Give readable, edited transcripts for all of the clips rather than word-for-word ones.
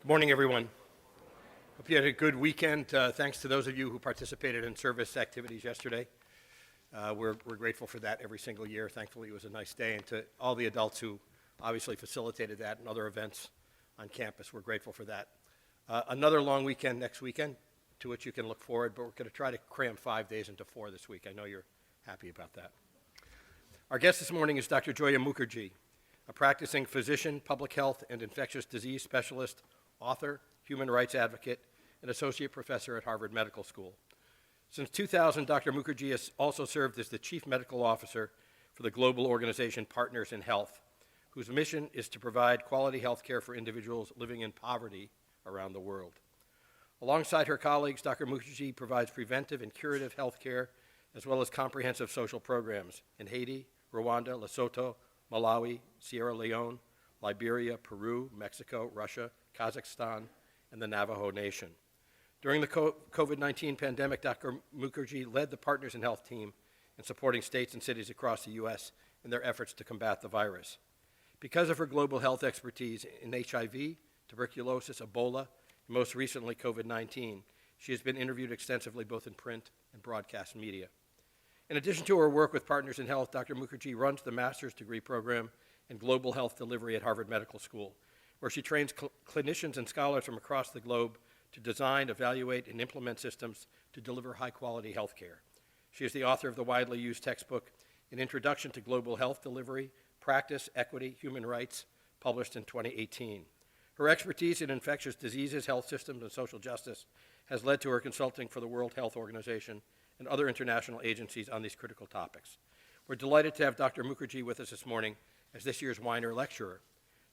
Morning, everyone. Hope you had a good weekend. Thanks to those of you who participated in service activities yesterday. We're grateful for that every single year. Thankfully, it was a nice day. And to all the adults who obviously facilitated that and other events on campus, we're grateful for that. Another long weekend next weekend, to which you can look forward, but we're going to try to cram 5 days into 4 this week. I know you're happy about that. Our guest this morning is Dr. Joia Mukherjee, a practicing physician, public health, and infectious disease specialist, author, human rights advocate, and associate professor at Harvard Medical School. Since 2000, Dr. Mukherjee has also served as the chief medical officer for the global organization Partners in Health, whose mission is to provide quality health care for individuals living in poverty around the world. Alongside her colleagues, Dr. Mukherjee provides preventive and curative health care, as well as comprehensive social programs in Haiti, Rwanda, Lesotho, Malawi, Sierra Leone, Liberia, Peru, Mexico, Russia, Kazakhstan, and the Navajo Nation. During the COVID-19 pandemic, Dr. Mukherjee led the Partners in Health team in supporting states and cities across the U.S. in their efforts to combat the virus. Because of her global health expertise in HIV, tuberculosis, Ebola, and most recently COVID-19, she has been interviewed extensively both in print and broadcast media. In addition to her work with Partners in Health, Dr. Mukherjee runs the master's degree program in global health delivery at Harvard Medical School, where she trains clinicians and scholars from across the globe to design, evaluate, and implement systems to deliver high-quality health care. She is the author of the widely used textbook, An Introduction to Global Health Delivery, Practice, Equity, Human Rights, published in 2018. Her expertise in infectious diseases, health systems, and social justice has led to her consulting for the World Health Organization and other international agencies on these critical topics. We're delighted to have Dr. Mukherjee with us this morning as this year's Wyner Lecturer.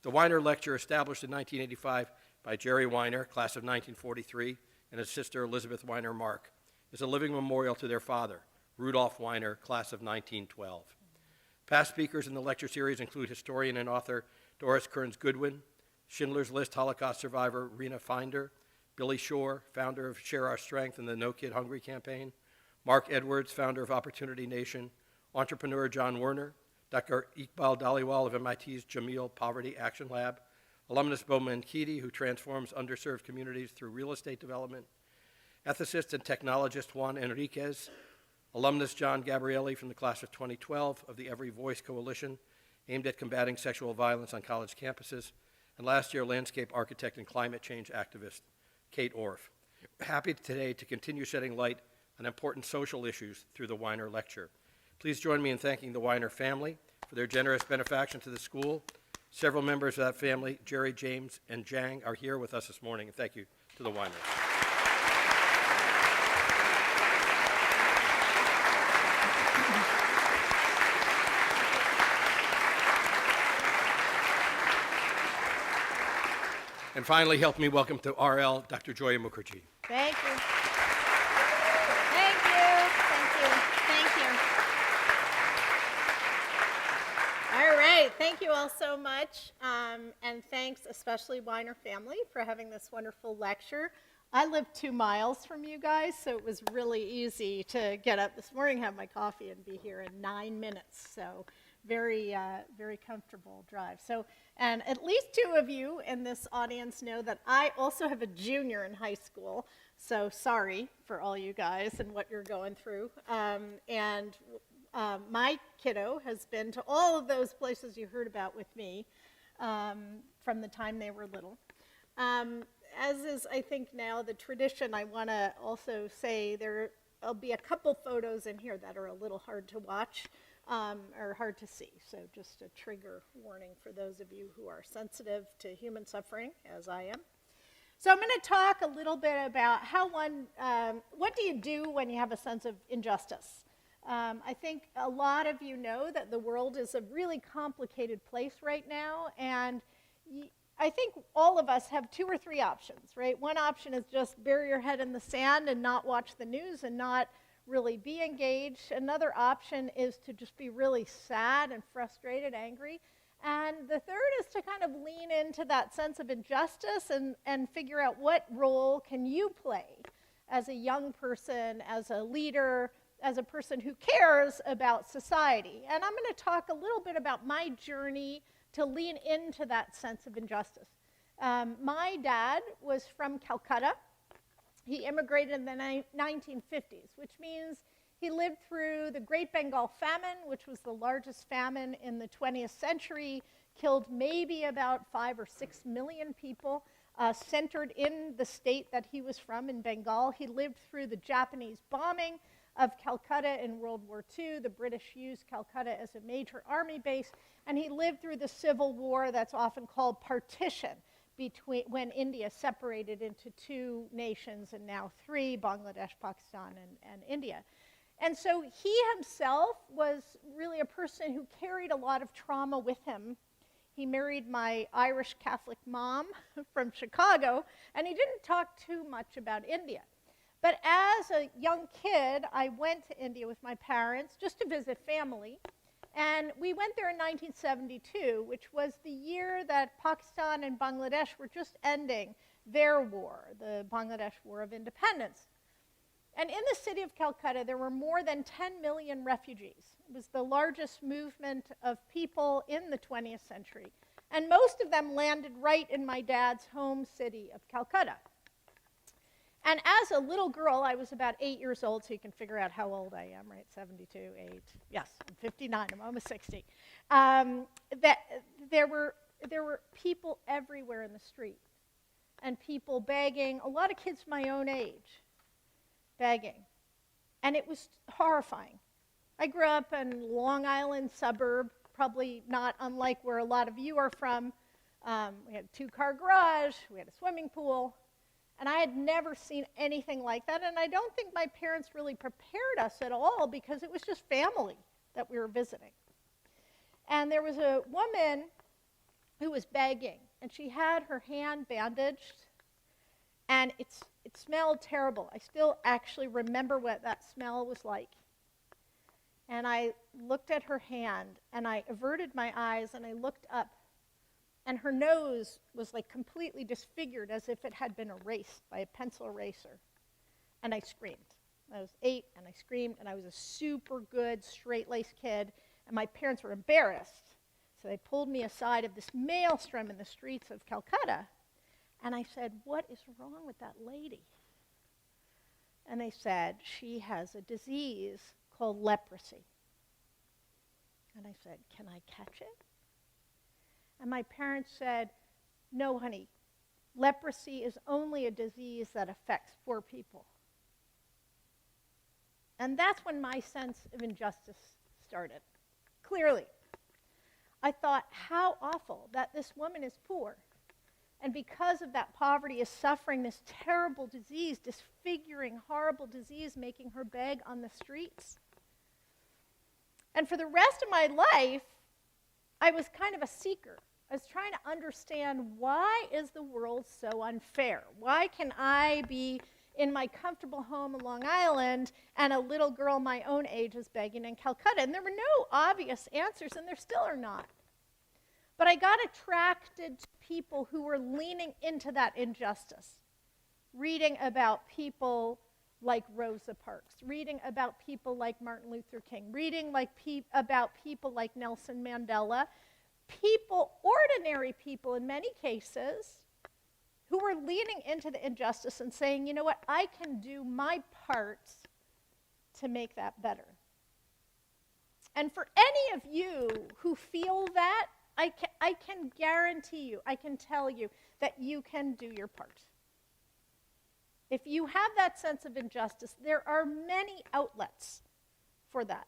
The Wyner Lecture, established in 1985 by Jerry Wyner, class of 1943, and his sister Elizabeth Wyner Mark, is a living memorial to their father, Rudolph Wyner, class of 1912. Past speakers in the lecture series include historian and author Doris Kearns Goodwin, Schindler's List Holocaust survivor Rena Finder, Billy Shore, founder of Share Our Strength and the No Kid Hungry campaign, Mark Edwards, founder of Opportunity Nation, entrepreneur John Werner, Dr. Iqbal Dhaliwal of MIT's Jameel Poverty Action Lab, alumnus Bo Mankiti, who transforms underserved communities through real estate development, ethicist and technologist Juan Enriquez, alumnus John Gabrielli from the class of 2012 of the Every Voice Coalition, aimed at combating sexual violence on college campuses, and last year landscape architect and climate change activist Kate Orff. Happy today to continue shedding light on important social issues through the Wyner Lecture. Please join me in thanking the Wyner family for their generous benefaction to the school. Several members of that family, Jerry, James, and Jang, are here with us this morning, and thank you to the Wyners. And finally, help me welcome to RL, Dr. Joia Mukherjee. Thank you. Thank you. Thank you. Thank you. All right. Thank you all so much. And thanks especially Wyner family for having this wonderful lecture. I live 2 miles from you guys, so it was really easy to get up this morning, have my coffee, and be here in 9 minutes. So very comfortable drive. So, and at least 2 of you in this audience know that I also have a junior in high school. So sorry for all you guys and what you're going through. My kiddo has been to all of those places you heard about with me from the time they were little. As is, I think, now the tradition, I want to also say there'll be a couple photos in here that are a little hard to watch or hard to see. So just a trigger warning for those of you who are sensitive to human suffering, as I am. So I'm going to talk a little bit about how what do you do when you have a sense of injustice? I think a lot of you know that the world is a really complicated place right now, and I think all of us have 2 or 3 options, right? One option is just bury your head in the sand and not watch the news and not really be engaged. Another option is to just be really sad and frustrated, angry. And the third is to kind of lean into that sense of injustice and figure out what role can you play as a young person, as a leader, as a person who cares about society. And I'm going to talk a little bit about my journey to lean into that sense of injustice. My dad was from Calcutta. He immigrated in the 1950s, which means he lived through the Great Bengal Famine, which was the largest famine in the 20th century, killed maybe about 5 or 6 million people, centered in the state that he was from, in Bengal. He lived through the Japanese bombing of Calcutta in World War II. The British used Calcutta as a major army base, and he lived through the Civil War that's often called partition, between when India separated into 2 nations and now 3, Bangladesh, Pakistan, and India. And so he himself was really a person who carried a lot of trauma with him. He married my Irish Catholic mom from Chicago, and he didn't talk too much about India. But as a young kid, I went to India with my parents just to visit family. And we went there in 1972, which was the year that Pakistan and Bangladesh were just ending their war, the Bangladesh War of Independence. And in the city of Calcutta, there were more than 10 million refugees. It was the largest movement of people in the 20th century. And most of them landed right in my dad's home city of Calcutta. And as a little girl, I was about 8 years old, so you can figure out how old I am, right? 72, 8. Yes, I'm 59. I'm almost 60. That there were people everywhere in the street, and people begging. A lot of kids my own age, begging, and it was horrifying. I grew up in Long Island suburb, probably not unlike where a lot of you are from. We had a 2-car garage. We had a swimming pool. And I had never seen anything like that, and I don't think my parents really prepared us at all because it was just family that we were visiting. And there was a woman who was begging, and she had her hand bandaged, and it smelled terrible. I still actually remember what that smell was like. And I looked at her hand, and I averted my eyes, and I looked up. And her nose was like completely disfigured as if it had been erased by a pencil eraser. And I screamed. I was 8 and I screamed, and I was a super good straight-laced kid, and my parents were embarrassed. So they pulled me aside of this maelstrom in the streets of Calcutta, and I said, "What is wrong with that lady?" And they said, "She has a disease called leprosy." And I said, "Can I catch it?" And my parents said, "No, honey, leprosy is only a disease that affects poor people." And that's when my sense of injustice started, clearly. I thought, how awful that this woman is poor, and because of that poverty is suffering this terrible disease, disfiguring, horrible disease, making her beg on the streets. And for the rest of my life, I was kind of a seeker. I was trying to understand, why is the world so unfair? Why can I be in my comfortable home in Long Island and a little girl my own age is begging in Calcutta? And there were no obvious answers, and there still are not. But I got attracted to people who were leaning into that injustice, reading about people like Rosa Parks, reading about people like Martin Luther King, reading about people like Nelson Mandela, ordinary people in many cases, who were leaning into the injustice and saying, you know what, I can do my part to make that better. And for any of you who feel that, I can guarantee you, I can tell you that you can do your part. If you have that sense of injustice, there are many outlets for that.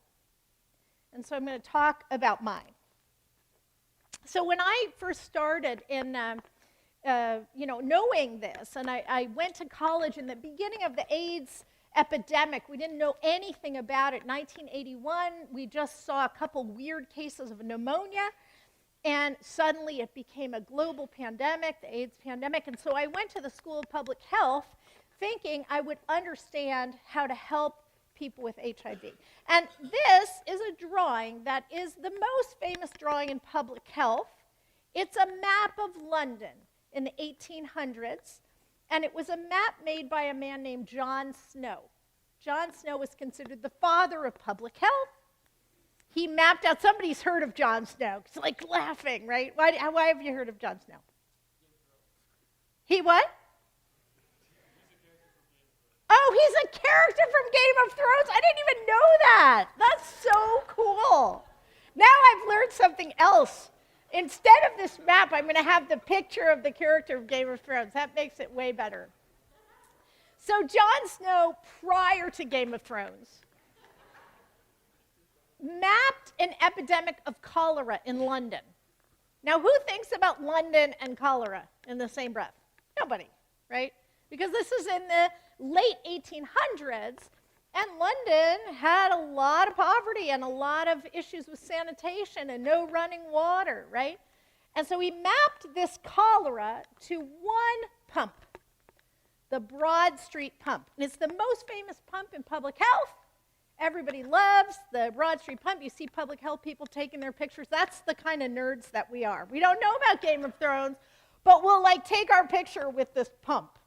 And so I'm going to talk about mine. So when I first started in, knowing this, and I went to college in the beginning of the AIDS epidemic, we didn't know anything about it. 1981, we just saw a couple weird cases of pneumonia, and suddenly it became a global pandemic, the AIDS pandemic. And so I went to the School of Public Health thinking I would understand how to help people with HIV. And this is a drawing that is the most famous drawing in public health. It's a map of London in the 1800s, and it was a map made by a man named John Snow. John Snow was considered the father of public health. He mapped out, somebody's heard of John Snow. It's like laughing, right? Why have you heard of John Snow? He what? Oh, he's a character from Game of Thrones. I didn't even know that. That's so cool. Now I've learned something else. Instead of this map, I'm going to have the picture of the character of Game of Thrones. That makes it way better. So Jon Snow, prior to Game of Thrones, mapped an epidemic of cholera in London. Now, who thinks about London and cholera in the same breath? Nobody, right? Because this is in the late 1800s, and London had a lot of poverty and a lot of issues with sanitation and no running water, right? And so he mapped this cholera to one pump, the Broad Street pump. And it's the most famous pump in public health. Everybody loves the Broad Street pump. You see public health people taking their pictures. That's the kind of nerds that we are. We don't know about Game of Thrones, but we'll take our picture with this pump.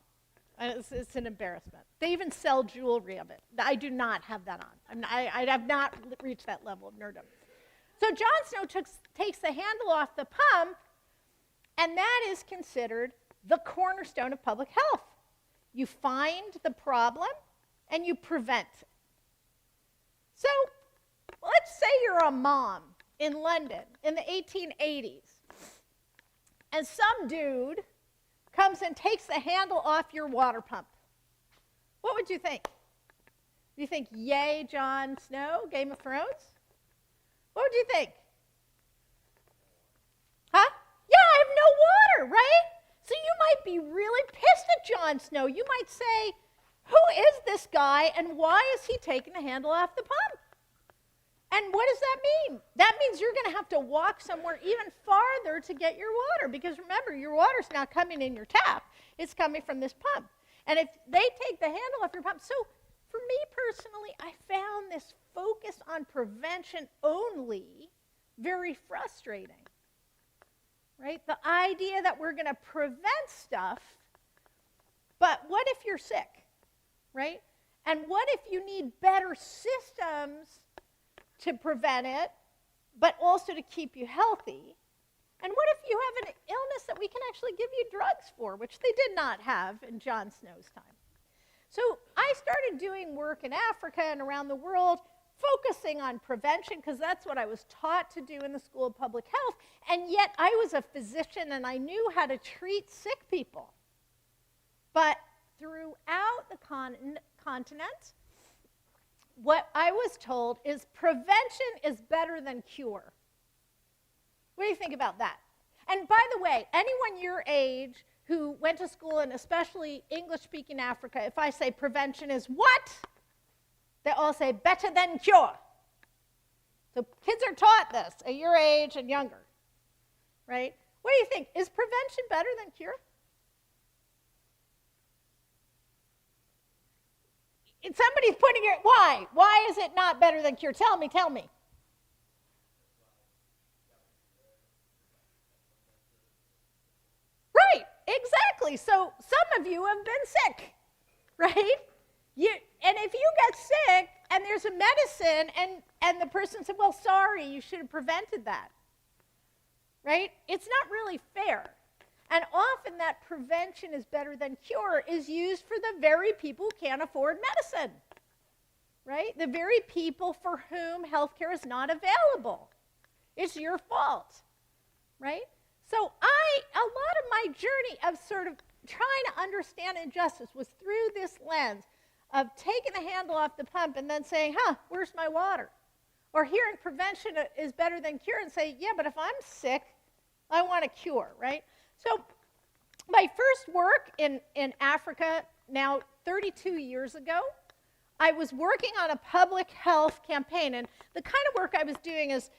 And it's an embarrassment. They even sell jewelry of it. I do not have that on. I have not reached that level of nerdom. So Jon Snow takes the handle off the pump, and that is considered the cornerstone of public health. You find the problem, and you prevent it. So let's say you're a mom in London in the 1880s, and some dude comes and takes the handle off your water pump. What would you think? Do you think, yay, Jon Snow, Game of Thrones? What would you think? Huh? Yeah, I have no water, right? So you might be really pissed at Jon Snow. You might say, who is this guy, and why is he taking the handle off the pump? And what does that mean? That means you're going to have to walk somewhere even farther to get your water, because remember, your water's not coming in your tap. It's coming from this pump. And if they take the handle off your pump, so for me personally, I found this focus on prevention only very frustrating, right? The idea that we're going to prevent stuff, but what if you're sick, right? And what if you need better systems to prevent it, but also to keep you healthy? And what if you have an illness that we can actually give you drugs for, which they did not have in Jon Snow's time? So I started doing work in Africa and around the world, focusing on prevention, because that's what I was taught to do in the School of Public Health. And yet I was a physician, and I knew how to treat sick people. But throughout the continent, what I was told is prevention is better than cure. What do you think about that? And by the way, anyone your age who went to school, and especially English-speaking Africa, if I say prevention is what? They all say better than cure. So kids are taught this at your age and younger, right? What do you think? Is prevention better than cure? Somebody's putting it, why? Why is it not better than cure? Tell me. Right, exactly. So some of you have been sick, right? And if you get sick and there's a medicine and the person said, well, sorry, you should have prevented that, right? It's not really fair. And often that prevention is better than cure is used for the very people who can't afford medicine, right? The very people for whom healthcare is not available. It's your fault, right? So a lot of my journey of sort of trying to understand injustice was through this lens of taking the handle off the pump and then saying, where's my water? Or hearing prevention is better than cure and say, yeah, but if I'm sick, I want a cure, right? So my first work in Africa, now 32 years ago, I was working on a public health campaign. And the kind of work I was doing is,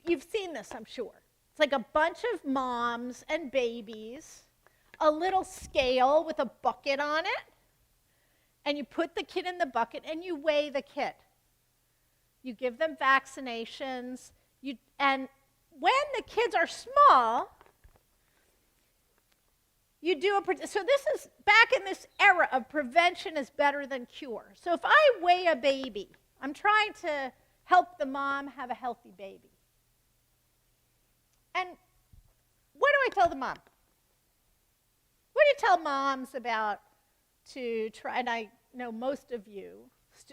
you've seen this, I'm sure. It's like a bunch of moms and babies, a little scale with a bucket on it, and you put the kid in the bucket and you weigh the kid. You give them vaccinations, and when the kids are small, you do so this is back in this era of prevention is better than cure. So if I weigh a baby, I'm trying to help the mom have a healthy baby. And what do I tell the mom? What I tell moms about to try, and I know most of you,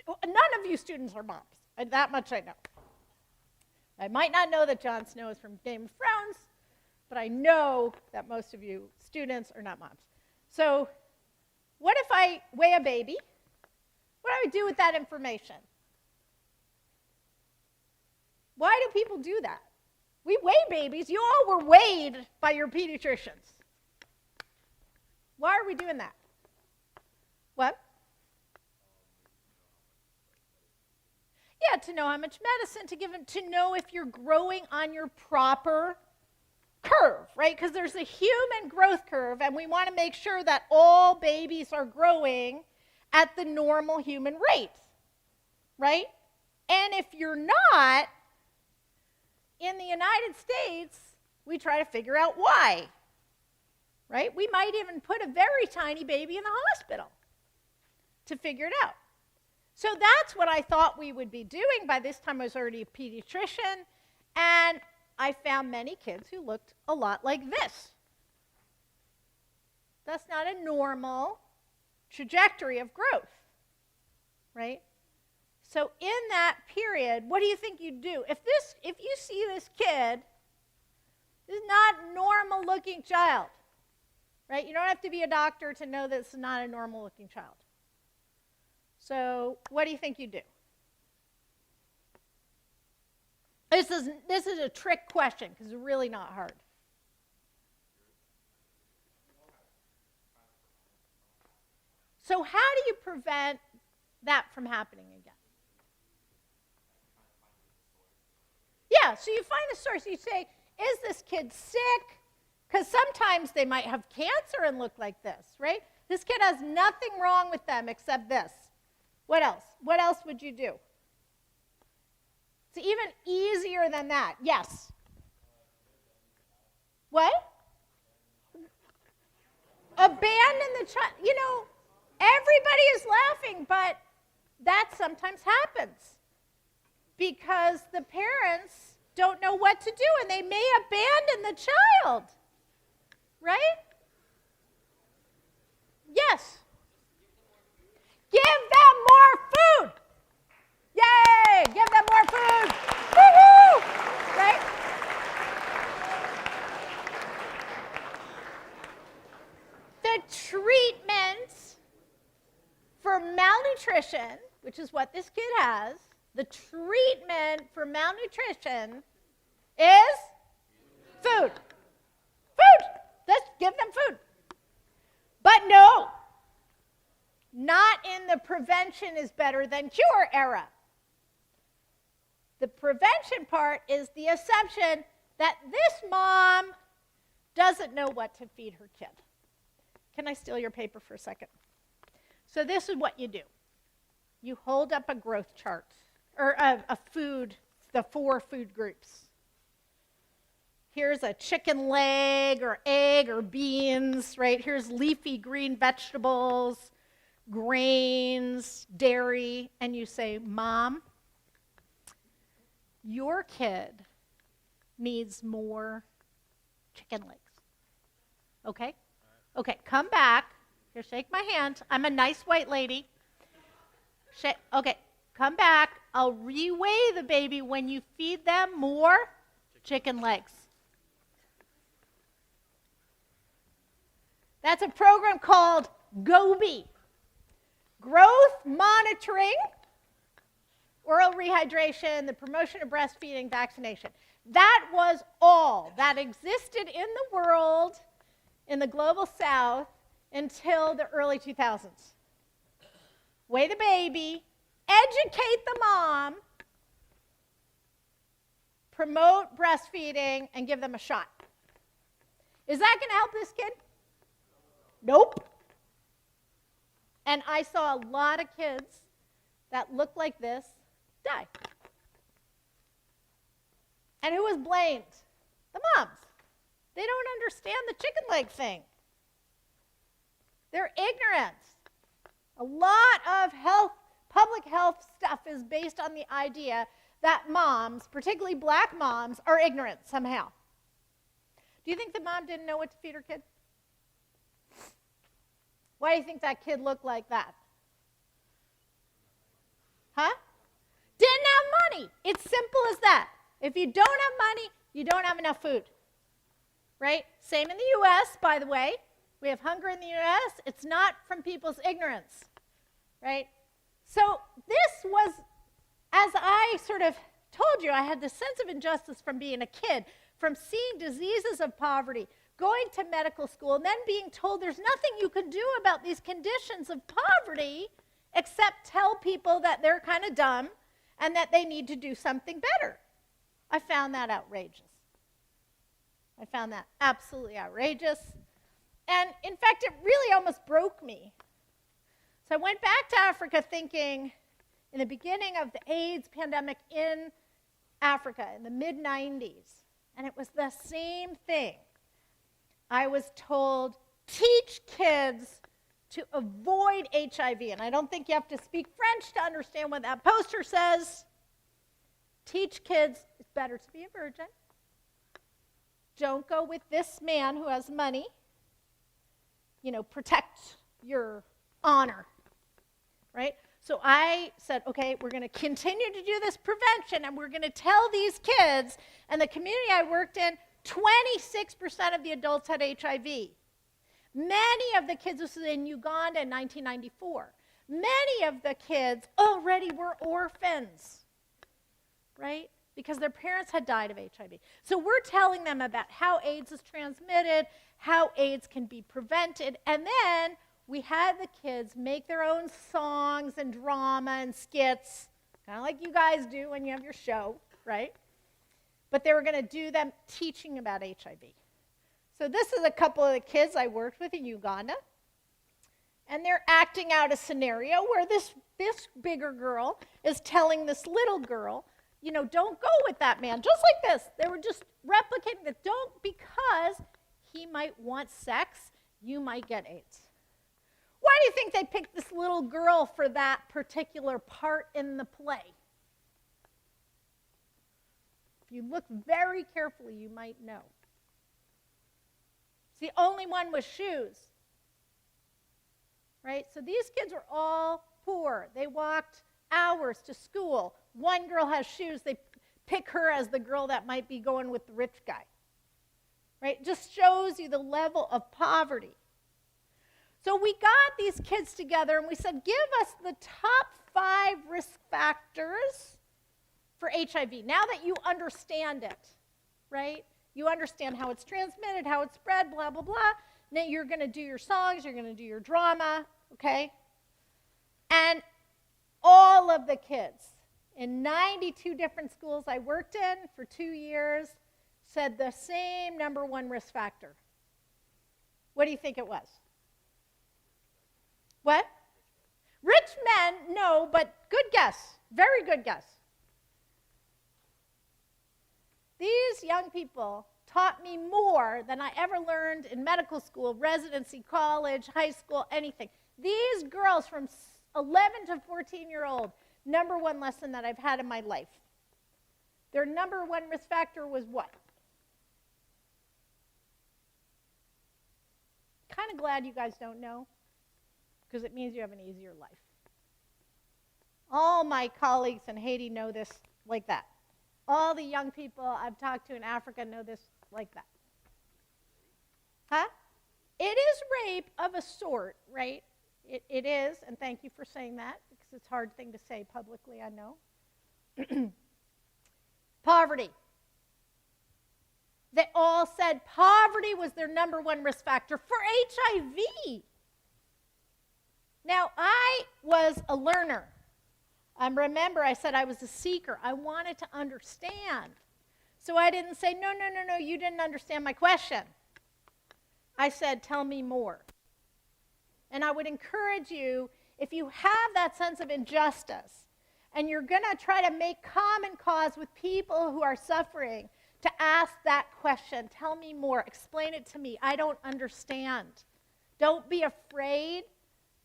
none of you students are moms. That much I know. I might not know that Jon Snow is from Game of Thrones, but I know that most of you students are not moms. So what if I weigh a baby? What do I do with that information? Why do people do that? We weigh babies. You all were weighed by your pediatricians. Why are we doing that? What? Yeah, to know how much medicine to give them, to know if you're growing on your proper curve, right? Because there's a human growth curve, and we want to make sure that all babies are growing at the normal human rate, right? And if you're not, in the United States, we try to figure out why, right? We might even put a very tiny baby in the hospital to figure it out. So that's what I thought we would be doing. By this time, I was already a pediatrician, and I found many kids who looked a lot like this. That's not a normal trajectory of growth, right? So in that period, what do you think you'd do? If you see this kid, this is not a normal-looking child, right? You don't have to be a doctor to know that this is not a normal-looking child. So what do you think you'd do? This is a trick question because it's really not hard. So how do you prevent that from happening again? Yeah, so you find the source. You say, is this kid sick? Because sometimes they might have cancer and look like this, right? This kid has nothing wrong with them except this. What else? What else would you do? It's even easier than that. Yes. What? Abandon the child. You know, everybody is laughing, but that sometimes happens because the parents don't know what to do, and they may abandon the child, right? Yes. Give them more food. Yay! Give them more food. Woo-hoo! Right? The treatment for malnutrition, which is what this kid has, the treatment for malnutrition is food. Food. Let's give them food. But no, not in the prevention is better than cure era. The prevention part is the assumption that this mom doesn't know what to feed her kid. Can I steal your paper for a second? So this is what you do. You hold up a growth chart, or a food, the 4 food groups. Here's a chicken leg or egg or beans, right? Here's leafy green vegetables, grains, dairy, and you say, Mom, your kid needs more chicken legs. Okay? Okay, come back. Here, shake my hand. I'm a nice white lady. Okay, come back. I'll reweigh the baby when you feed them more chicken legs. That's a program called GOBI, Growth Monitoring, Oral Rehydration, the Promotion of Breastfeeding, Vaccination. That was all that existed in the world, in the global south, until the early 2000s. Weigh the baby, educate the mom, promote breastfeeding, and give them a shot. Is that going to help this kid? Nope. And I saw a lot of kids that looked like this die. And who was blamed? The moms. They don't understand the chicken leg thing. They're ignorant. A lot of public health stuff is based on the idea that moms, particularly black moms, are ignorant somehow. Do you think the mom didn't know what to feed her kid? Why do you think that kid looked like that? Huh? Didn't have money. It's simple as that. If you don't have money, you don't have enough food. Right? Same in the U.S., by the way. We have hunger in the U.S. It's not from people's ignorance. Right? So this was, as I sort of told you, I had this sense of injustice from being a kid, from seeing diseases of poverty, going to medical school, and then being told there's nothing you can do about these conditions of poverty except tell people that they're kind of dumb and that they need to do something better. I found that outrageous. I found that absolutely outrageous. And in fact, it really almost broke me. So I went back to Africa thinking, in the beginning of the AIDS pandemic in Africa in the mid-90s, and it was the same thing. I was told, teach kids to avoid HIV. And I don't think you have to speak French to understand what that poster says. Teach kids it's better to be a virgin. Don't go with this man who has money. Protect your honor, right? So I said, okay, we're going to continue to do this prevention, and we're going to tell these kids, and the community I worked in, 26% of the adults had HIV. Many of the kids, this was in Uganda in 1994, many of the kids already were orphans, right? Because their parents had died of HIV. So we're telling them about how AIDS is transmitted, how AIDS can be prevented, and then we had the kids make their own songs and drama and skits, kind of like you guys do when you have your show, right? But they were going to do them teaching about HIV. So this is a couple of the kids I worked with in Uganda. And they're acting out a scenario where this bigger girl is telling this little girl, don't go with that man, just like this. They were just replicating that. Don't, because he might want sex, you might get AIDS. Why do you think they picked this little girl for that particular part in the play? If you look very carefully, you might know. It's the only one with shoes. Right? So these kids were all poor. They walked hours to school. One girl has shoes. They pick her as the girl that might be going with the rich guy. Right? It just shows you the level of poverty. So we got these kids together and we said, give us the top 5 risk factors for HIV. Now that you understand it, right? You understand how it's transmitted, how it's spread, blah, blah, blah. Now you're going to do your songs, you're going to do your drama, okay? And all of the kids in 92 different schools I worked in for 2 years said the same number 1 risk factor. What do you think it was? What? Rich men, no, but good guess. Very good guess. These young people taught me more than I ever learned in medical school, residency, college, high school, anything. These girls from 11 to 14-year-old, number 1 lesson that I've had in my life. Their number 1 risk factor was what? Kind of glad you guys don't know, because it means you have an easier life. All my colleagues in Haiti know this like that. All the young people I've talked to in Africa know this like that. Huh? It is rape of a sort, right? It is, and thank you for saying that, because it's a hard thing to say publicly, I know. Poverty. They all said poverty was their number 1 risk factor for HIV. Now, I was a learner. Remember, I said I was a seeker. I wanted to understand. So I didn't say, no, you didn't understand my question. I said, tell me more. And I would encourage you, if you have that sense of injustice, and you're going to try to make common cause with people who are suffering, to ask that question, tell me more, explain it to me, I don't understand. Don't be afraid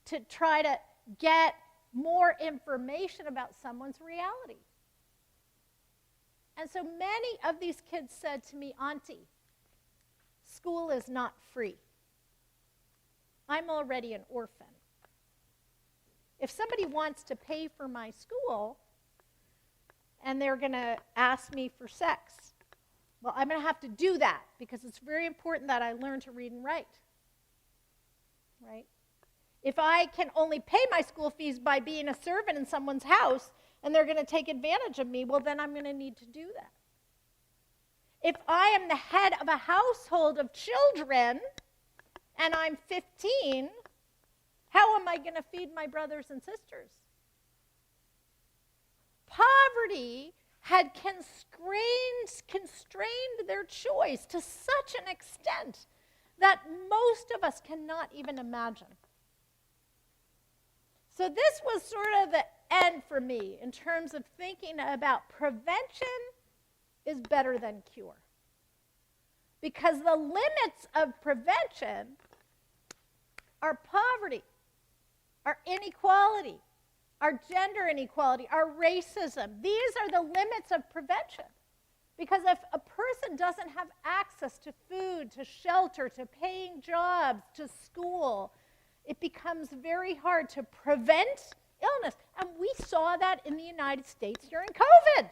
to try to get more information about someone's reality. And so many of these kids said to me, Auntie, school is not free. I'm already an orphan. If somebody wants to pay for my school and they're going to ask me for sex, well, I'm going to have to do that because it's very important that I learn to read and write. Right? If I can only pay my school fees by being a servant in someone's house and they're going to take advantage of me, well, then I'm going to need to do that. If I am the head of a household of children and I'm 15, how am I going to feed my brothers and sisters? Poverty had constrained their choice to such an extent that most of us cannot even imagine. So this was sort of the end for me in terms of thinking about prevention is better than cure. Because the limits of prevention are poverty, our inequality, our gender inequality, our racism. These are the limits of prevention. Because if a person doesn't have access to food, to shelter, to paying jobs, to school, it becomes very hard to prevent illness. And we saw that in the United States during COVID.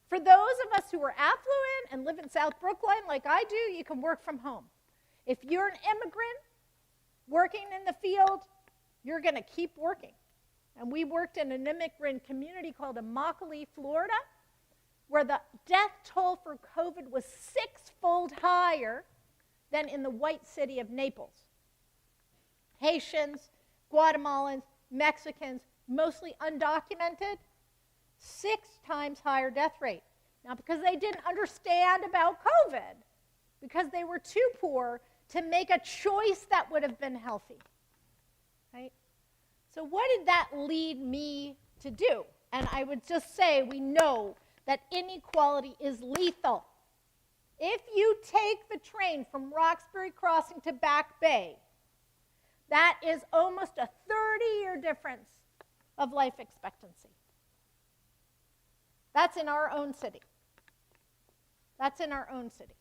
For those of us who are affluent and live in South Brookline like I do, you can work from home. If you're an immigrant working in the field, you're going to keep working. And we worked in an immigrant community called Mukherjee, Florida, where the death toll for COVID was 6-fold higher than in the white city of Naples. Haitians, Guatemalans, Mexicans, mostly undocumented, 6 times higher death rate. Now, because they didn't understand about COVID, because they were too poor to make a choice that would have been healthy, right? So what did that lead me to do? And I would just say we know that inequality is lethal. If you take the train from Roxbury Crossing to Back Bay, that is almost a 30-year difference of life expectancy. That's in our own city. That's in our own city.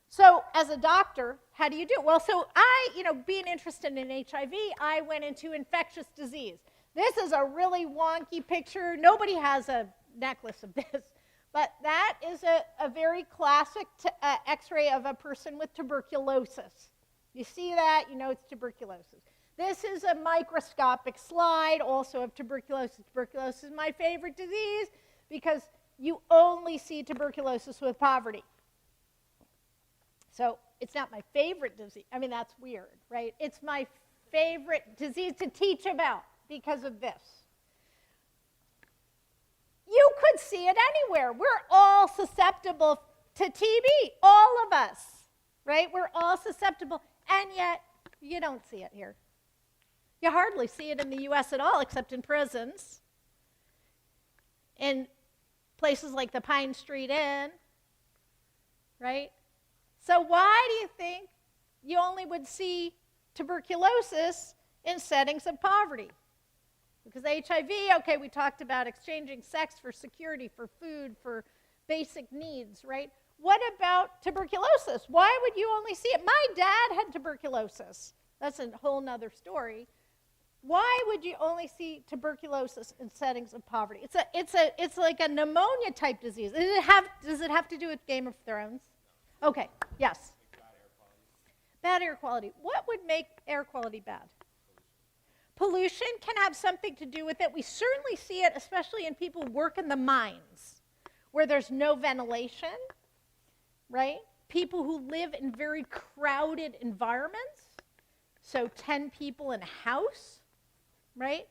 So as a doctor, how do you do it? Well, so I, being interested in HIV, I went into infectious disease. This is a really wonky picture. Nobody has a necklace of this. But that is a very classic x-ray of a person with tuberculosis. You see that, you know it's tuberculosis. This is a microscopic slide also of tuberculosis. Tuberculosis is my favorite disease because you only see tuberculosis with poverty. So it's not my favorite disease. I mean, that's weird, right? It's my favorite disease to teach about because of this. You could see it anywhere. We're all susceptible to TB, all of us, right? We're all susceptible, and yet you don't see it here. You hardly see it in the U.S. at all, except in prisons, in places like the Pine Street Inn, right? So why do you think you only would see tuberculosis in settings of poverty? Because HIV, okay, we talked about exchanging sex for security, for food, for basic needs, right? What about tuberculosis? Why would you only see it? My dad had tuberculosis. That's a whole nother story. Why would you only see tuberculosis in settings of poverty? It's like a pneumonia type disease. Does it have to do with Game of Thrones? Okay, yes. Bad air quality. What would make air quality bad? Pollution can have something to do with it. We certainly see it, especially in people who work in the mines, where there's no ventilation, right? People who live in very crowded environments, so 10 people in a house, right?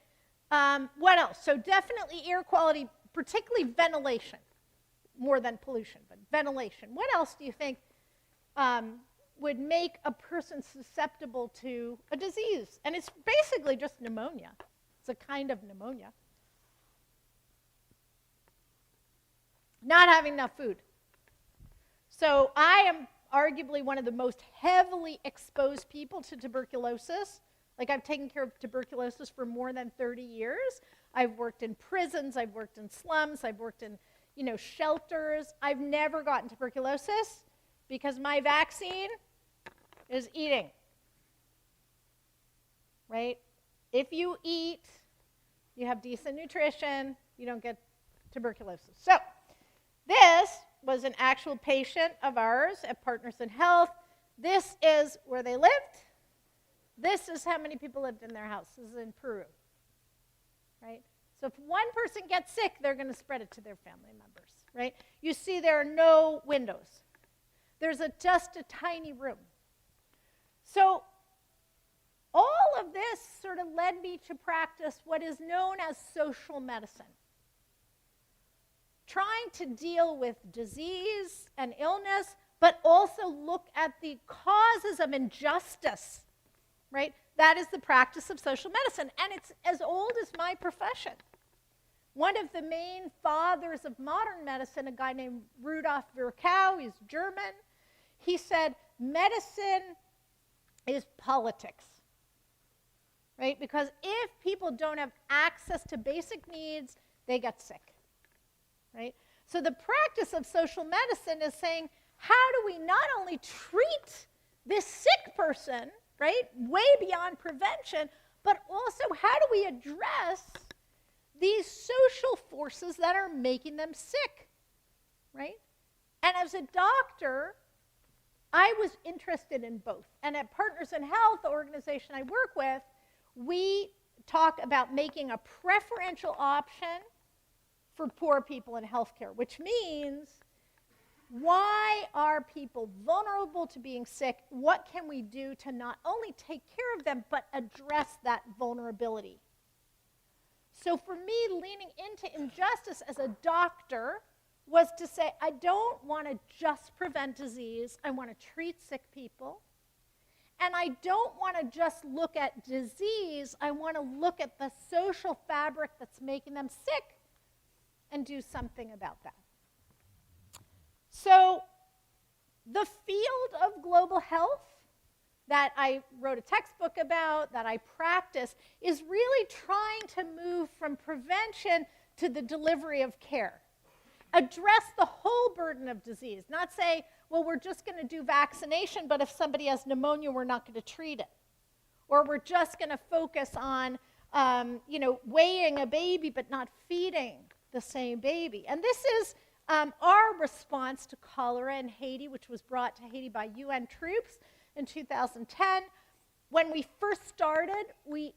What else? So definitely air quality, particularly ventilation, more than pollution, but ventilation. What else do you think would make a person susceptible to a disease? And it's basically just pneumonia. It's a kind of pneumonia. Not having enough food. So I am arguably one of the most heavily exposed people to tuberculosis. Like, I've taken care of tuberculosis for more than 30 years. I've worked in prisons, I've worked in slums, I've worked in, shelters. I've never gotten tuberculosis because my vaccine is eating. right? If you eat, you have decent nutrition, you don't get tuberculosis. So this was an actual patient of ours at Partners in Health. This is where they lived. This is how many people lived in their house. This is in Peru, right? So if one person gets sick, they're going to spread it to their family members, right? You see there are no windows. There's just a tiny room. So all of this sort of led me to practice what is known as social medicine. Trying to deal with disease and illness, but also look at the causes of injustice, right? That is the practice of social medicine, and it's as old as my profession. One of the main fathers of modern medicine, a guy named Rudolf Virchow, he's German, he said, medicine is politics, right? Because if people don't have access to basic needs, they get sick, right? So the practice of social medicine is saying, how do we not only treat this sick person, right, way beyond prevention, but also how do we address these social forces that are making them sick, right? And as a doctor, I was interested in both. And at Partners in Health, the organization I work with, we talk about making a preferential option for poor people in healthcare, which means why are people vulnerable to being sick? What can we do to not only take care of them, but address that vulnerability? So for me, leaning into injustice as a doctor was to say, I don't want to just prevent disease. I want to treat sick people. And I don't want to just look at disease. I want to look at the social fabric that's making them sick and do something about that. So the field of global health that I wrote a textbook about, that I practice, is really trying to move from prevention to the delivery of care. Address the whole burden of disease, not say, well, we're just going to do vaccination, but if somebody has pneumonia, we're not going to treat it. Or we're just going to focus on, weighing a baby but not feeding the same baby. And this is our response to cholera in Haiti, which was brought to Haiti by UN troops in 2010. When we first started, we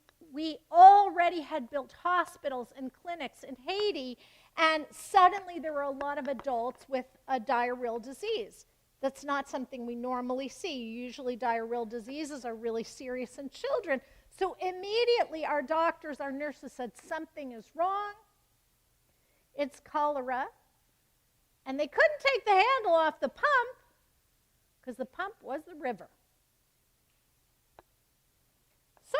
already had built hospitals and clinics in Haiti, and suddenly there were a lot of adults with a diarrheal disease. That's not something we normally see. Usually diarrheal diseases are really serious in children. So immediately our doctors, our nurses said, something is wrong. It's cholera. And they couldn't take the handle off the pump because the pump was the river.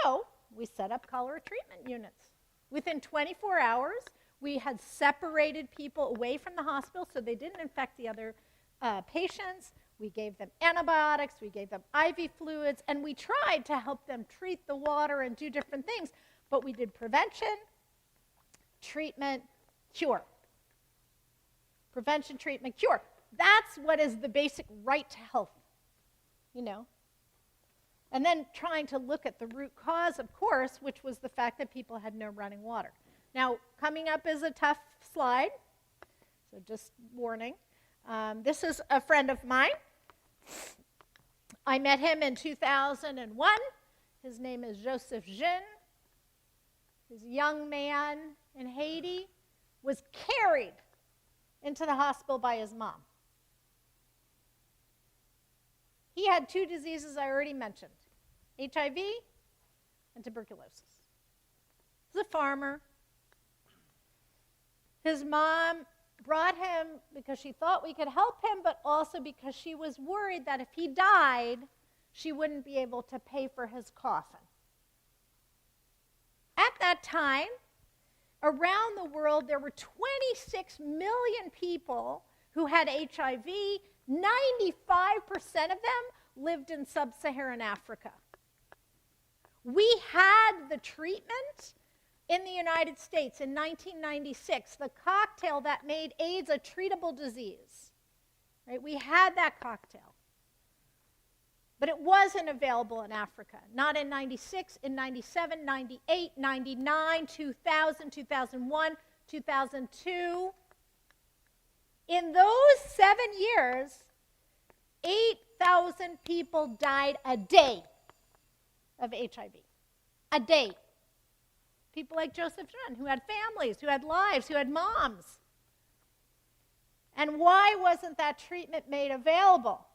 So we set up cholera treatment units. Within 24 hours, we had separated people away from the hospital so they didn't infect the other patients. We gave them antibiotics, we gave them IV fluids, and we tried to help them treat the water and do different things. But we did prevention, treatment, cure. Prevention, treatment, cure. That's what is the basic right to health, And then trying to look at the root cause, of course, which was the fact that people had no running water. Now, coming up is a tough slide, so just warning. This is a friend of mine. I met him in 2001. His name is Joseph Jean. This young man in Haiti was carried into the hospital by his mom. He had two diseases I already mentioned, HIV and tuberculosis. He's a farmer. His mom brought him because she thought we could help him, but also because she was worried that if he died, she wouldn't be able to pay for his coffin. At that time, around the world, there were 26 million people who had HIV. 95% of them lived in sub-Saharan Africa. We had the treatment in the United States in 1996, the cocktail that made AIDS a treatable disease. Right? We had that cocktail. But it wasn't available in Africa. Not in 96, in 97, 98, 99, 2000, 2001, 2002. In those 7 years, 8,000 people died a day of HIV. A day. People like Joseph John, who had families, who had lives, who had moms. And why wasn't that treatment made available?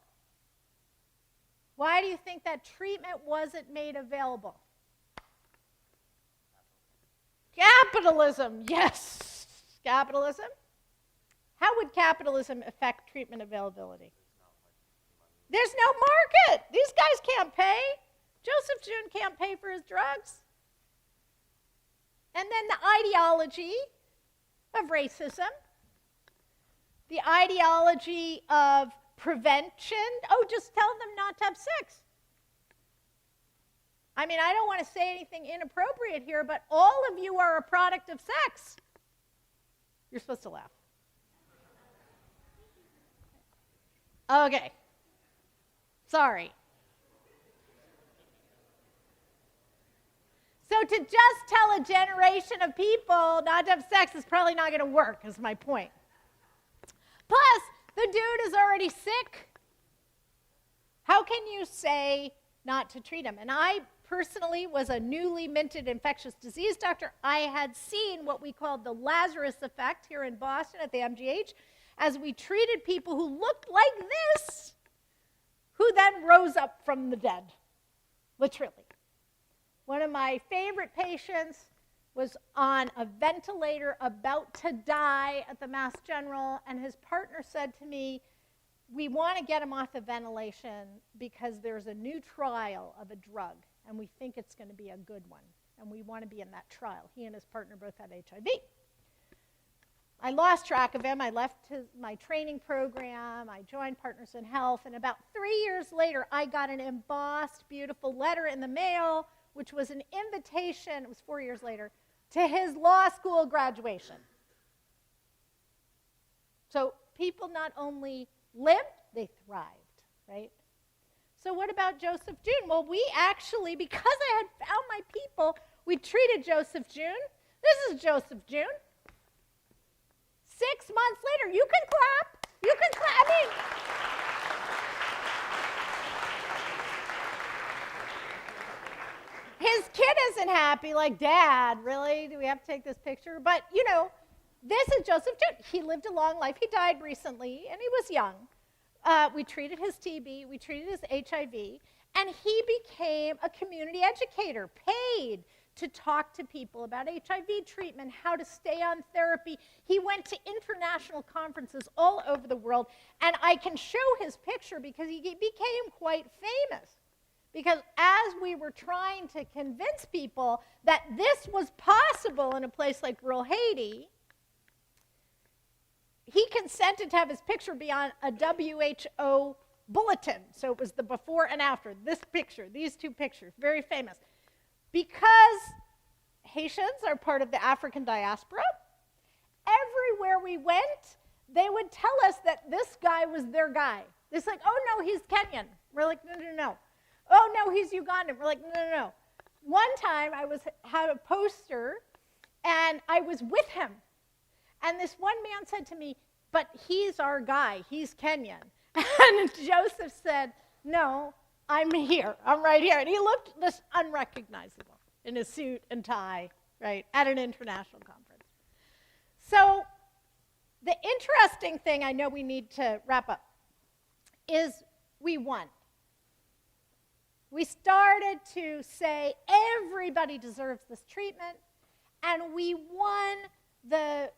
Why do you think that treatment wasn't made available? Capitalism, yes. Capitalism. How would capitalism affect treatment availability? There's no market. These guys can't pay. Joseph June can't pay for his drugs. And then the ideology of racism, the ideology of prevention. Oh, just tell them not to have sex. I mean, I don't want to say anything inappropriate here, but all of you are a product of sex. You're supposed to laugh. Okay. Sorry. So to just tell a generation of people not to have sex is probably not going to work, is my point. Plus, the dude is already sick. How can you say not to treat him? And I personally was a newly minted infectious disease doctor. I had seen what we called the Lazarus effect here in Boston at the MGH, as we treated people who looked like this, who then rose up from the dead, literally. One of my favorite patients was on a ventilator about to die at the Mass General, and his partner said to me, we want to get him off the ventilation because there's a new trial of a drug, and we think it's going to be a good one, and we want to be in that trial. He and his partner both had HIV. I lost track of him. I left my training program. I joined Partners in Health, and about 3 years later, I got an embossed, beautiful letter in the mail, which was an invitation, it was 4 years later, to his law school graduation. So people not only lived, they thrived, right? So what about Joseph June? Well, we actually, because I had found my people, we treated Joseph June. This is Joseph June. 6 months later, you can clap. You can clap. I mean, his kid isn't happy, like, Dad, really? Do we have to take this picture? But, you know, this is Joseph June. He lived a long life. He died recently, and he was young. We treated his TB. We treated his HIV. And he became a community educator, paid to talk to people about HIV treatment, how to stay on therapy. He went to international conferences all over the world. And I can show his picture because he became quite famous. Because as we were trying to convince people that this was possible in a place like rural Haiti, he consented to have his picture be on a WHO bulletin. So it was the before and after. This picture, these two pictures, very famous. Because Haitians are part of the African diaspora, everywhere we went, they would tell us that this guy was their guy. It's like, oh, no, he's Kenyan. We're like, no, no, no. Oh, no, he's Ugandan. We're like, no, no, no. One time I had a poster, and I was with him. And this one man said to me, but he's our guy. He's Kenyan. And Joseph said, no, I'm here. I'm right here. And he looked this unrecognizable in his suit and tie, right, at an international conference. So the interesting thing, I know we need to wrap up, is we won. We started to say everybody deserves this treatment, and we won the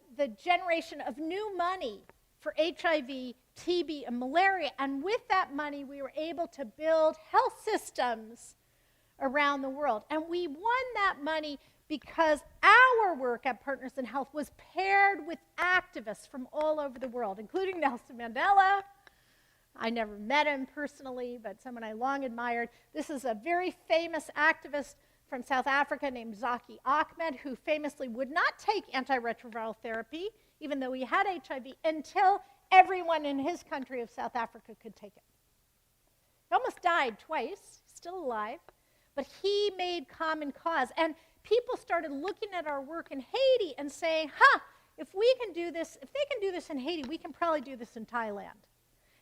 generation of new money for HIV, TB, and malaria. And with that money, we were able to build health systems around the world. And we won that money because our work at Partners in Health was paired with activists from all over the world, including Nelson Mandela. I never met him personally, but someone I long admired. This is a very famous activist from South Africa named Zaki Ahmed, who famously would not take antiretroviral therapy, even though he had HIV, until everyone in his country of South Africa could take it. He almost died. died twice, still alive, but he made common cause. And people started looking at our work in Haiti and saying, if we can do this, if they can do this in Haiti, we can probably do this in Thailand.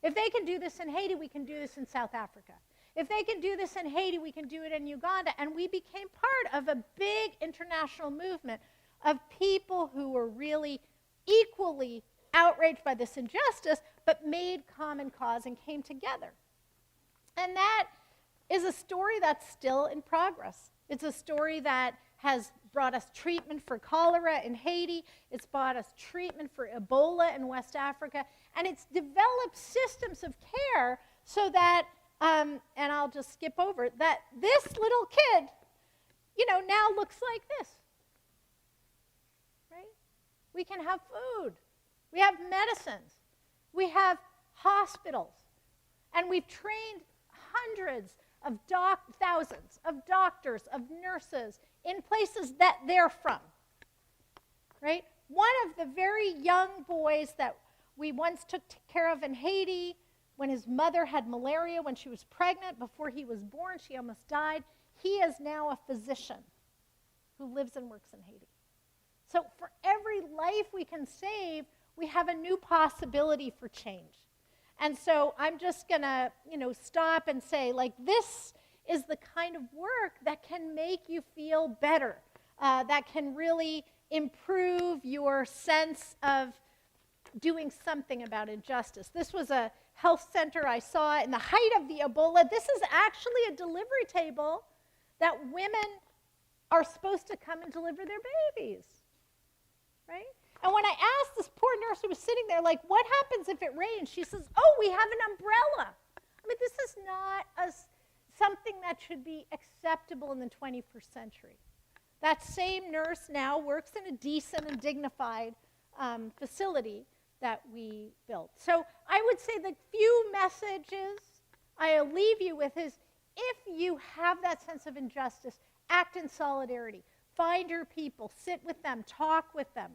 If they can do this in Haiti, we can do this in South Africa. If they can do this in Haiti, we can do it in Uganda. And we became part of a big international movement of people who were really equally outraged by this injustice, but made common cause and came together. And that is a story that's still in progress. It's a story that has brought us treatment for cholera in Haiti. It's brought us treatment for Ebola in West Africa. And it's developed systems of care so that, and I'll just skip over it, that this little kid, now looks like this. Right? We can have food. We have medicines. We have hospitals. And we've trained hundreds of thousands of doctors, of nurses in places that they're from. Right? One of the very young boys that we once took care of in Haiti, when his mother had malaria when she was pregnant, before he was born, she almost died. He is now a physician who lives and works in Haiti. So for every life we can save, we have a new possibility for change. And so I'm just going to, stop and say, this is the kind of work that can make you feel better, that can really improve your sense of doing something about injustice. This was a health center I saw in the height of the Ebola. This is actually a delivery table that women are supposed to come and deliver their babies, right? And when I asked this poor nurse who was sitting there, what happens if it rains? She says, we have an umbrella. I mean, this is not something that should be acceptable in the 21st century. That same nurse now works in a decent and dignified facility that we built. So I would say the few messages I'll leave you with is, if you have that sense of injustice, act in solidarity. Find your people, sit with them, talk with them.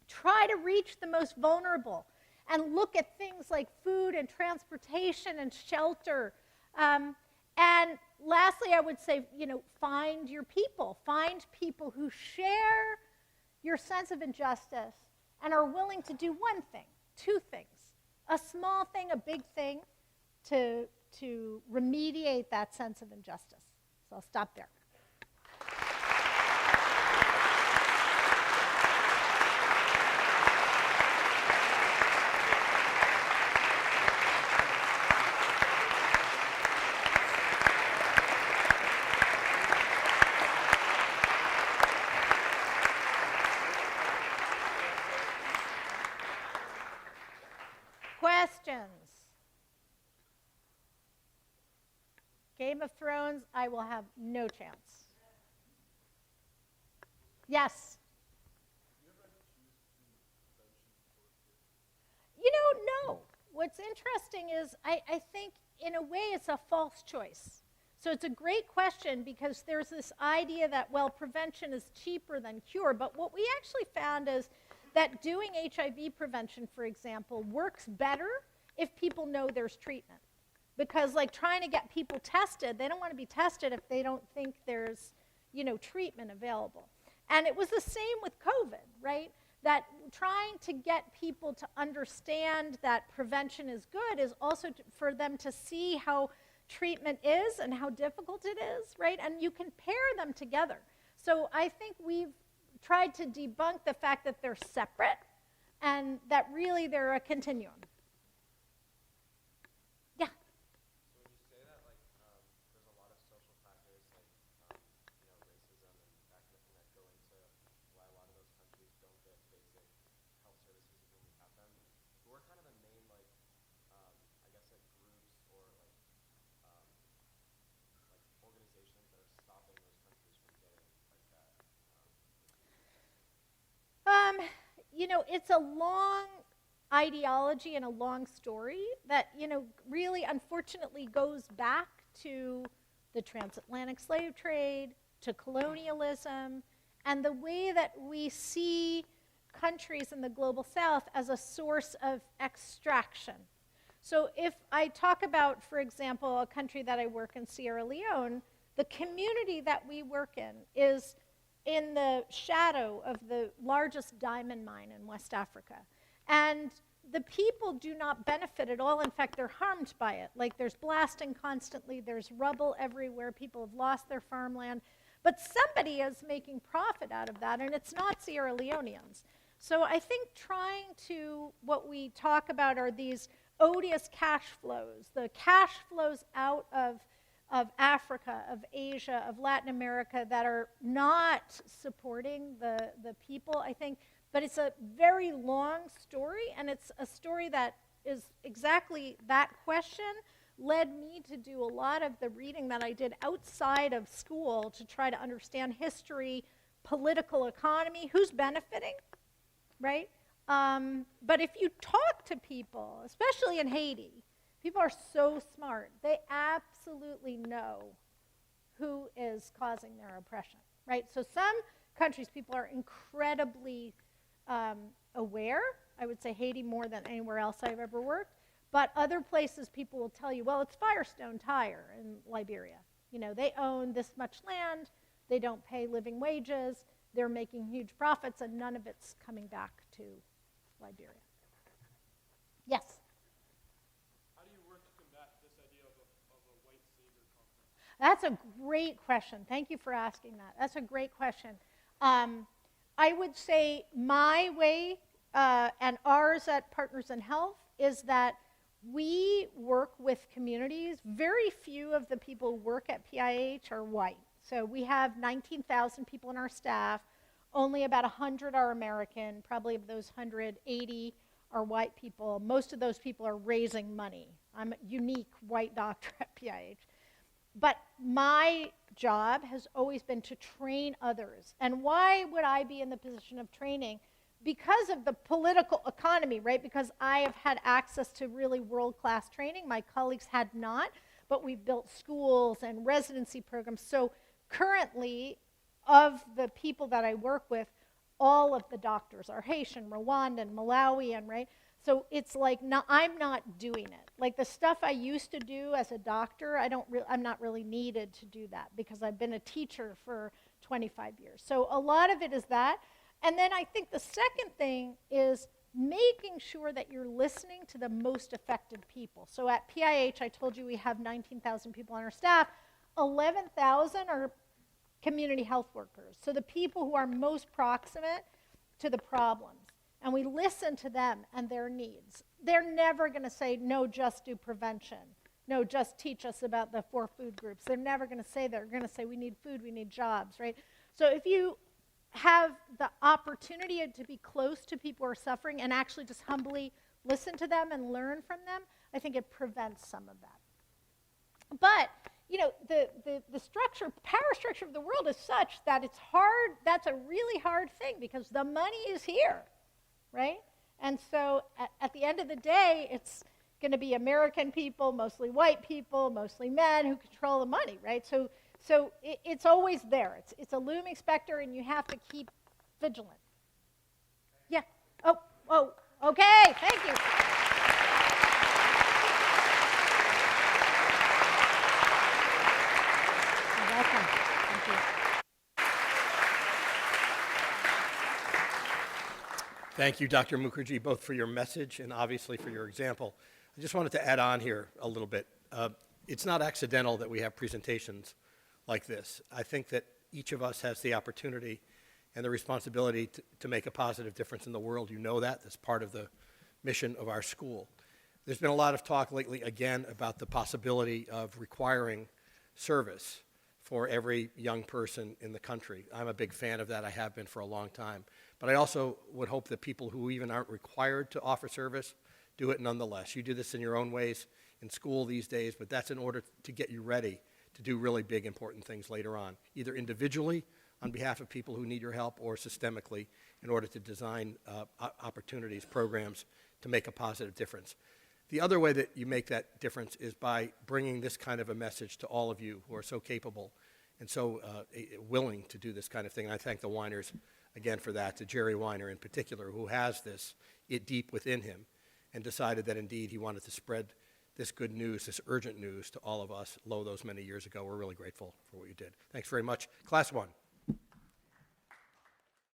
Try to reach the most vulnerable and look at things like food and transportation and shelter. And lastly, I would say, find your people. Find people who share your sense of injustice and are willing to do one thing, two things, a small thing, a big thing, to remediate that sense of injustice. So I'll stop there. Questions? Game of Thrones, I will have no chance. Yes? No. What's interesting is I think in a way it's a false choice. So it's a great question because there's this idea that, prevention is cheaper than cure. But what we actually found is that doing HIV prevention, for example, works better if people know there's treatment. Because trying to get people tested, they don't want to be tested if they don't think there's, treatment available. And it was the same with COVID, right? That trying to get people to understand that prevention is good is also for them to see how treatment is and how difficult it is, right? And you can pair them together. So I think we've tried to debunk the fact that they're separate and that really they're a continuum. Yeah? So when you say that, there's a lot of social factors racism and that kind of thing that go into why a lot of those countries don't get basic health services when we have them, who are kind of the main, groups or, organizations that are stopping those countries from getting that? It's a long ideology and a long story that, really unfortunately goes back to the transatlantic slave trade, to colonialism, and the way that we see countries in the global south as a source of extraction. So if I talk about, for example, a country that I work in, Sierra Leone, the community that we work in is in the shadow of the largest diamond mine in West Africa. And the people do not benefit at all. In fact, they're harmed by it. Like, there's blasting constantly, there's rubble everywhere, people have lost their farmland. But somebody is making profit out of that, and it's not Sierra Leoneans. So I think trying to, what we talk about are these odious cash flows, the cash flows out of Africa, of Asia, of Latin America that are not supporting the people, I think. But it's a very long story, and it's a story that is exactly that question led me to do a lot of the reading that I did outside of school to try to understand history, political economy, who's benefiting, right? But if you talk to people, especially in Haiti, people are so smart. They absolutely know who is causing their oppression, right? So some countries, people are incredibly aware. I would say Haiti more than anywhere else I've ever worked. But other places, people will tell you, well, it's Firestone Tire in Liberia. You know, they own this much land. They don't pay living wages. They're making huge profits, and none of it's coming back to Liberia. Yes? How do you work to combat this idea of a white savior complex? That's a great question. Thank you for asking that. That's a great question. I would say my way and ours at Partners in Health is that we work with communities. Very few of the people who work at PIH are white. So we have 19,000 people in our staff. Only about 100 are American. Probably of those 180 are white people. Most of those people are raising money. I'm a unique white doctor at PIH. But my job has always been to train others. And why would I be in the position of training? Because of the political economy, right? Because I have had access to really world-class training. My colleagues had not, but we've built schools and residency programs. So currently, of the people that I work with, all of the doctors are Haitian, Rwandan, Malawian, right? So it's like, I'm not doing it. Like the stuff I used to do as a doctor, I'm not really needed to do that because I've been a teacher for 25 years. So a lot of it is that. And then I think the second thing is making sure that you're listening to the most affected people. So at PIH, I told you we have 19,000 people on our staff. 11,000 are community health workers. So the people who are most proximate to the problems. And we listen to them and their needs. They're never going to say, no, just do prevention. No, just teach us about the 4 food groups. They're never going to say that. They're going to say, we need food, we need jobs, right? So if you have the opportunity to be close to people who are suffering and actually just humbly listen to them and learn from them, I think it prevents some of that. But, you know, the structure, power structure of the world is such that it's hard, that's a really hard thing because the money is here, right? And so at the end of the day, it's going to be American people, mostly white people, mostly men who control the money, right? So it's always there. It's a looming specter, and you have to keep vigilant. Yeah. Oh, okay. Thank you. You're welcome. Thank you. Thank you, Dr. Mukherjee, both for your message and obviously for your example. I just wanted to add on here a little bit. It's not accidental that we have presentations like this. I think that each of us has the opportunity and the responsibility to make a positive difference in the world. You know that. That's part of the mission of our school. There's been a lot of talk lately, again, about the possibility of requiring service for every young person in the country. I'm a big fan of that. I have been for a long time. But I also would hope that people who even aren't required to offer service do it nonetheless. You do this in your own ways in school these days, but that's in order to get you ready to do really big, important things later on, either individually on behalf of people who need your help or systemically in order to design opportunities, programs to make a positive difference. The other way that you make that difference is by bringing this kind of a message to all of you who are so capable and so willing to do this kind of thing. And I thank the Wyners again for that, to Jerry Wyner in particular, who has this deep within him. and decided that indeed he wanted to spread this good news, this urgent news to all of us, those many years ago. We're really grateful for what you did. Thanks very much. Class 1.